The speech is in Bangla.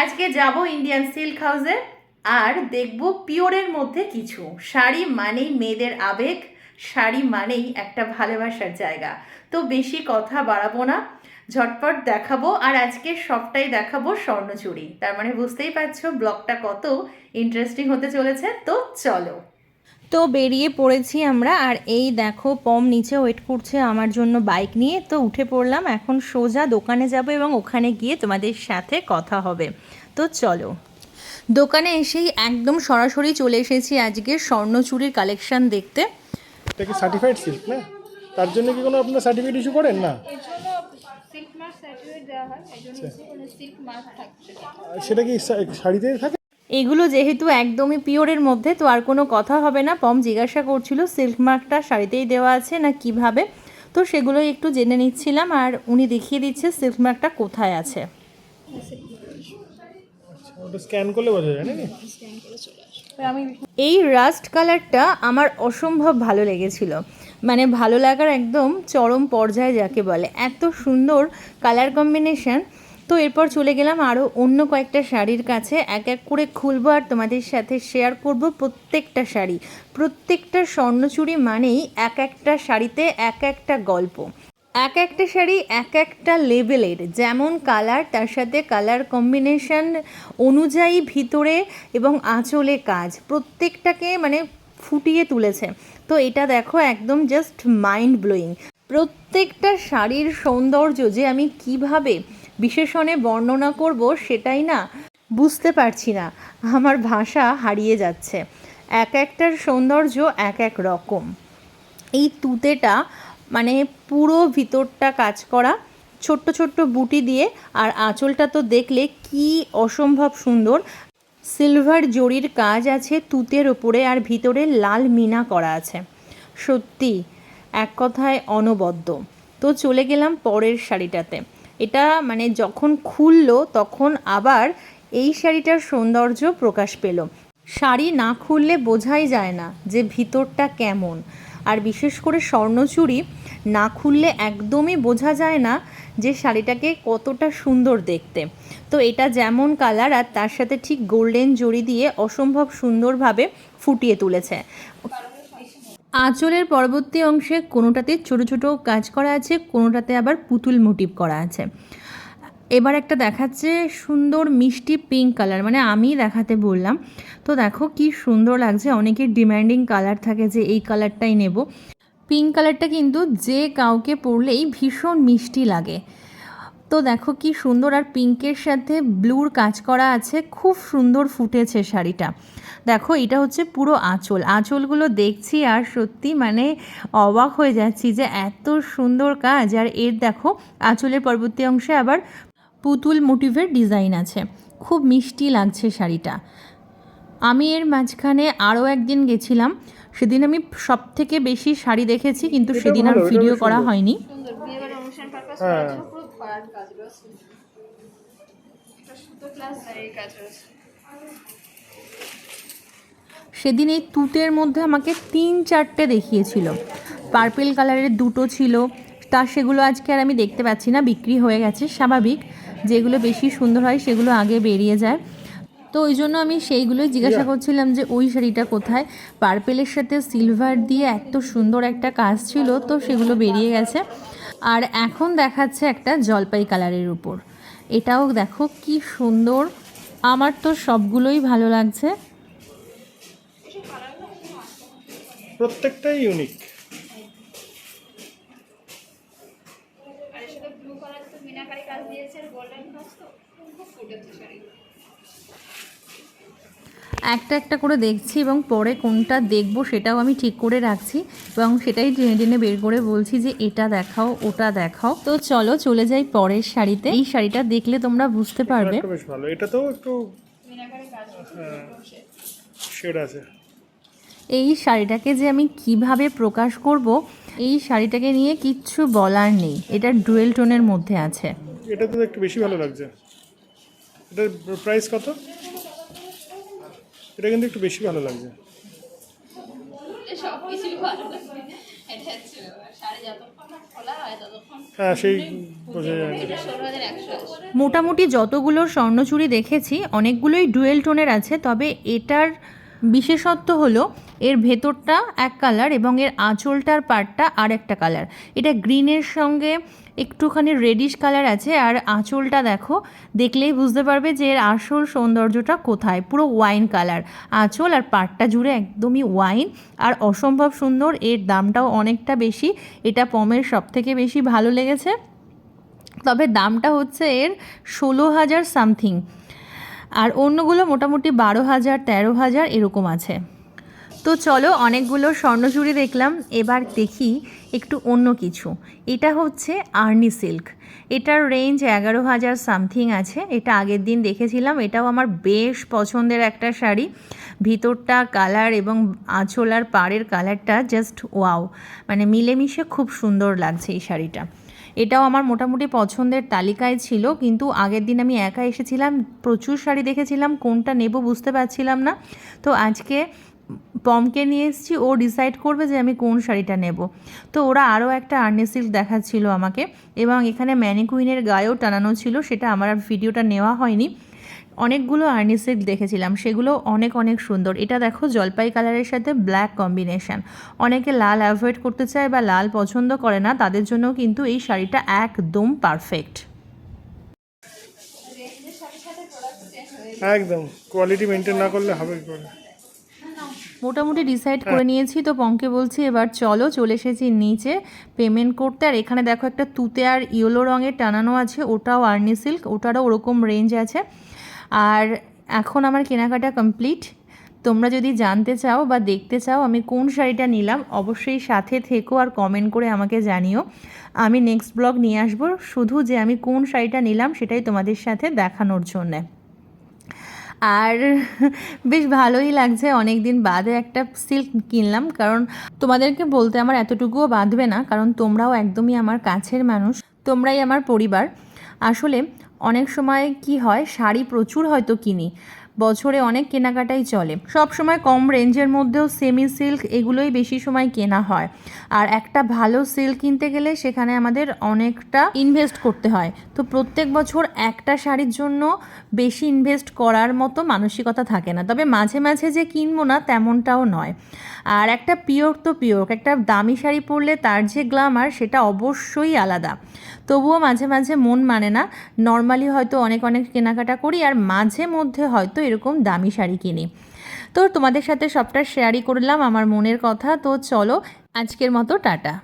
আজকে যাব ইন্ডিয়ান সিল্ক হাউসে আর দেখব পিওরের মধ্যে কিছু। শাড়ি মানেই মেয়েদের আবেগ, শাড়ি মানেই একটা ভালোবাসার জায়গা। তো বেশি কথা বাড়াবো না, ঝটপট দেখাবো। আর আজকে সবটাই দেখাবো স্বর্ণচুড়ি। তার মানে বুঝতেই পারছো ব্লগটা কত ইন্টারেস্টিং হতে চলেছে। তো চলো। তো বেরিয়ে পড়েছি আমরা, আর এই দেখো পম নিচে ওয়েট করছে আমার জন্য বাইক নিয়ে। তো উঠে পড়লাম, এখন সোজা দোকানে যাব এবং ওখানে গিয়ে তোমাদের সাথে কথা হবে। তো চলো। দোকানে এসেই একদম সরাসরি চলে এসেছি আজকে স্বর্ণচুড়ির কালেকশন দেখতে। এটা কি সার্টিফাইড সিল্ক না? তার জন্য কি কোনো আপনারা সার্টিফিকেট ইস্যু করেন না? এর জন্য সিল্ক মার্ক সার্টিফিকেট দেওয়া হয়, এই জন্য সিল্ক মার্ক থাকছে। সেটা কি শাড়িতে থাকে? এগুলো যেহেতু একদমই পিওরের মধ্যে, তো আর কোনো কথা হবে না। পম জিজ্ঞাসা করছিল সিল্ক মার্কটা শাড়িতেই দেওয়া আছে না কিভাবে, তো সেগুলোই একটু জেনে নিচ্ছিলাম। আর উনি দেখিয়ে দিচ্ছে সিল্ক মার্কটা কোথায় আছে। ওটা স্ক্যান করলে বোঝা যায় নাকি? এই রাস্ট কালারটা আমার অসম্ভব ভালো লেগেছিল, মানে ভালো লাগার একদম চরম পর্যায়ে যাকে বলে, এত সুন্দর কালার কম্বিনেশন। তো এরপর চলে গেলাম আরও অন্য কয়েকটা শাড়ির কাছে, এক এক করে খুলবো আর তোমাদের সাথে শেয়ার করব প্রত্যেকটা শাড়ি। প্রত্যেকটা স্বর্ণচুড়ি মানেই এক একটা শাড়িতে এক একটা গল্প, এক একটা শাড়ি এক একটা লেভেলের, যেমন কালার তার সাথে কালার কম্বিনেশন অনুযায়ী ভিতরে এবং আঁচলে কাজ, প্রত্যেকটাকে মানে ফুটিয়ে তুলেছে। তো এটা দেখো একদম জাস্ট মাইন্ড ব্লোয়িং। প্রত্যেকটা শাড়ির সৌন্দর্য যে আমি কিভাবে বিশেষণে বর্ণনা করব সেটাই না বুঝতে পারছি না, আমার ভাষা হারিয়ে যাচ্ছে। এক একটার সৌন্দর্য এক এক রকম। এই তুতেটা মানে পুরো ভিতরটা কাজ করা ছোট্ট ছোট্ট বুটি দিয়ে, আর আঁচলটা তো দেখলে কি অসম্ভব সুন্দর। সিলভার জরির কাজ আছে তুতের ওপরে, আর ভিতরে লাল মিনা করা আছে। সত্যি এক কথায় অনবদ্য। তো চলে গেলাম পরের শাড়িটাতে। এটা মানে যখন খুললো তখন আবার এই শাড়িটার সৌন্দর্য প্রকাশ পেল। শাড়ি না খুললে বোঝাই যায় না যে ভিতরটা কেমন। আর বিশেষ করে স্বর্ণচুড়ি না খুললে একদমই বোঝা যায় না যে শাড়িটাকে কতটা সুন্দর দেখতে। তো এটা যেমন কালার, আর তার সাথে ঠিক গোল্ডেন জরি দিয়ে অসম্ভব সুন্দরভাবে ফুটিয়ে তুলেছে। আঁচলের পরবর্তী অংশে কোনোটাতে ছোট ছোট কাজ করা আছে, কোনোটাতে আবার পুতুল মোটিভ করা আছে। এবার একটা দেখাচ্ছে সুন্দর মিষ্টি পিঙ্ক কালার, মানে আমি দেখাতে বললাম। তো দেখো কি সুন্দর লাগছে। অনেকের ডিমান্ডিং কালার থাকে যে এই কালারটাই নেব। পিঙ্ক কালারটা কিন্তু যে কাউকে পরলেই ভীষণ মিষ্টি লাগে। তো দেখো কি সুন্দর, আর পিঙ্কের সাথে ব্লুর কাজ করা আছে, খুব সুন্দর ফুটেছে শাড়িটা। দেখো এটা হচ্ছে পুরো আঁচল, আঁচলগুলো দেখছি আর সত্যি মানে অবাক হয়ে যাচ্ছি যে এত সুন্দর কাজ। আর এর দেখো আঁচলের পরবর্তী অংশে আবার পুতুল মোটিভের ডিজাইন আছে, খুব মিষ্টি লাগছে শাড়িটা। আমি এর মাঝখানে আরও একদিন গেছিলাম, সেদিন আমি সব থেকে বেশি শাড়ি দেখেছি, কিন্তু সেদিন আর ভিডিও করা হয়নি। সুন্দর বিয়ের অনুষ্ঠান পারপাস হ্যাঁ। করার জন্য পুরো পাড় কাজ রয়েছে, এটা সুতো প্লাস এই কাজ রয়েছে। সেদিন এই তুতের মধ্যে আমাকে 3-4টে দেখিয়েছিল, পার্পেল কালারের 2টো ছিল। তা সেগুলো আজকে আর আমি দেখতে পাচ্ছি না, বিক্রি হয়ে গেছে। স্বাভাবিক, যেগুলো বেশি সুন্দর হয় সেগুলো আগে বেরিয়ে যায়। তো ওই জন্য আমি সেইগুলোই জিজ্ঞাসা করছিলাম যে ওই শাড়িটা কোথায়। পার্পেলের সাথে সিলভার দিয়ে এত সুন্দর একটা কাজ ছিল, তো সেগুলো বেরিয়ে গেছে। আর এখন দেখাচ্ছে একটা জলপাই কালারের উপর। এটাও দেখো কি সুন্দর, আমার তো সবগুলোই ভালো লাগছে। প্রত্যেকটাই ইউনিক। আর এর সাথে ব্লু কালার তো মিনাকারি কাজ দিয়েছে, আর গোল্ডেন কাজ, তো খুব ফুটেছে শাড়ি। একটা একটা করে দেখছি এবং পরে কোনটা দেখবো সেটাও আমি ঠিক করে রাখছি, এবং সেটাই টেনে টেনে বের করে বলছি যে এটা দেখাও ওটা দেখাও। তো চলো চলে যাই পরের শাড়িতে। এই শাড়িটা দেখলে তোমরা বুঝতে পারবে। এটা বেশ ভালো, এটাতেও একটু মিনাকারি কাজ শেড আছে। এই শাড়িটাকে যে আমি কিভাবে প্রকাশ করব, এই শাড়িটাকে নিয়ে কিচ্ছু বলার নেই। এটা ডুয়েল টোনের মধ্যে আছে। এটা তো একটু বেশি ভালো লাগছে। এটার প্রাইস কত? এটা কিন্তু একটু বেশি ভালো লাগছে। সব কিছুই ভালো লাগবে, এটা হচ্ছে শাড়ি যতক্ষণ না খোলা হয় ততক্ষণ হ্যাঁ, সেই বোঝা যায় না। এটা 16,100 আছে। মোটামুটি যতগুলো স্বর্ণচুড়ি দেখেছি অনেকগুলোই ডুয়েল টোনের আছে, তবে এটার বিশেষত্ব হলো এর ভেতরটা এক কালার এবং এর আঁচলটার পার্টটা আর একটা কালার। এটা গ্রিনের সঙ্গে একটুখানি রেডিশ কালার আছে, আর আঁচলটা দেখো, দেখলেই বুঝতে পারবে যে এর আসল সৌন্দর্যটা কোথায়। পুরো ওয়াইন কালার আঁচল, আর পার্টটা জুড়ে একদমই ওয়াইন, আর অসম্ভব সুন্দর। এর দামটাও অনেকটা বেশি, এটা পমের সবথেকে বেশি ভালো লেগেছে। তবে দামটা হচ্ছে এর 16,000 সামথিং, আর অন্যগুলো মোটামুটি 12,000 13,000 এরকম আছে। তো চলো, অনেকগুলো স্বর্ণচুড়ি দেখলাম, এবার দেখি একটু অন্য কিছু। এটা হচ্ছে আর্নি সিল্ক, এটার রেঞ্জ 11,000 সামথিং আছে। এটা আগের দিন দেখেছিলাম, এটাও আমার বেশ পছন্দের একটা শাড়ি। ভিতরটা কালার এবং আঁচল আর পাড়ের কালারটা জাস্ট ওয়াও, মানে মিলেমিশে খুব সুন্দর লাগছে এই শাড়িটা। এটাও আমার মোটামুটি পছন্দের তালিকায় ছিল, কিন্তু আগের দিন আমি একা এসেছিলাম, প্রচুর শাড়ি দেখেছিলাম, কোনটা নেব বুঝতে পারছিলাম না। তো আজকে পমকে নিয়ে এসেছি, ও ডিসাইড করবে যে আমি কোন শাড়িটা নেব। তো ওরা আরও একটা আর্নি সিল্ক দেখাচ্ছিল আমাকে, এবং এখানে ম্যানিকুইনের গায়েও টানানো ছিল, সেটা আমার আর ভিডিওটা নেওয়া হয়নি। অনেকগুলো আর্নি সিল্ক দেখেছিলাম, সেগুলো অনেক অনেক সুন্দর। এটা দেখো জলপাই কালারের সাথে ব্ল্যাক কম্বিনেশন। অনেকে লাল অ্যাভয়েড করতে চায় বা লাল পছন্দ করে না, তাদের জন্য কিন্তু এই শাড়িটা একদম পারফেক্ট। রেঞ্জের সাথে সাথে প্রোডাক্ট চেঞ্জ হয়ে একদম কোয়ালিটি মেনটেন না করলে হবে কি করে। মোটামুটি ডিসাইড করে নিয়েছি, তো পঙ্কে বলছি এবার চলো, চলে এসেছি নিচে পেমেন্ট করতে। আর এখানে দেখো একটা তুতে আর ইয়েলো রঙের টানানো আছে, ওটাও আর্নি সিল্ক, ওটারও ওরকম রেঞ্জ আছে। আর এখন আমার কেনাকাটা কমপ্লিট। তোমরা যদি জানতে চাও বা দেখতে চাও আমি কোন শাড়িটা নিলাম, অবশ্যই সাথে থেকো আর কমেন্ট করে আমাকে জানিও। আমি নেক্সট ব্লগ নিয়ে আসবো শুধু যে আমি কোন শাড়িটা নিলাম সেটাই তোমাদের সাথে দেখানোর জন্যে। আর বেশ ভালোই লাগছে, অনেক দিন বাদে একটা সিল্ক কিনলাম, কারণ তোমাদেরকে বলতে আমার এতটুকুও বাঁধবে না, কারণ তোমরাও একদমই আমার কাছের মানুষ, তোমরাই আমার পরিবার। আসলে অনেক সময় কি হয়, শাড়ি প্রচুর হয়তো কিনি, বছরে অনেক কেনাকাটাই চলে, সব সময় কম রেঞ্জের মধ্যেও সেমি সিল্ক এগুলোই বেশি সময় কেনা হয়। আর একটা ভালো সিল্ক কিনতে গেলে সেখানে আমাদের অনেকটা ইনভেস্ট করতে হয়। তো প্রত্যেক বছর একটা শাড়ির জন্য বেশি ইনভেস্ট করার মতো মানসিকতা থাকে না, তবে মাঝে মাঝে যে কিনবো না তেমনটাও নয়। আর একটা পিওর তো পিওর, একটা দামি শাড়ি পরলে তার যে গ্ল্যামার সেটা অবশ্যই আলাদা। তবুও মাঝে মাঝে মন মানে না, নর্মালি হয়তো অনেক অনেক কেনাকাটা করি, আর মাঝে মধ্যে হয়তো এরকম দামি শাড়ি কিনি। তো তোমাদের সাথে সবটা শেয়ারই করলাম আমার মনের কথা। তো চলো, আজকের মতো টাটা।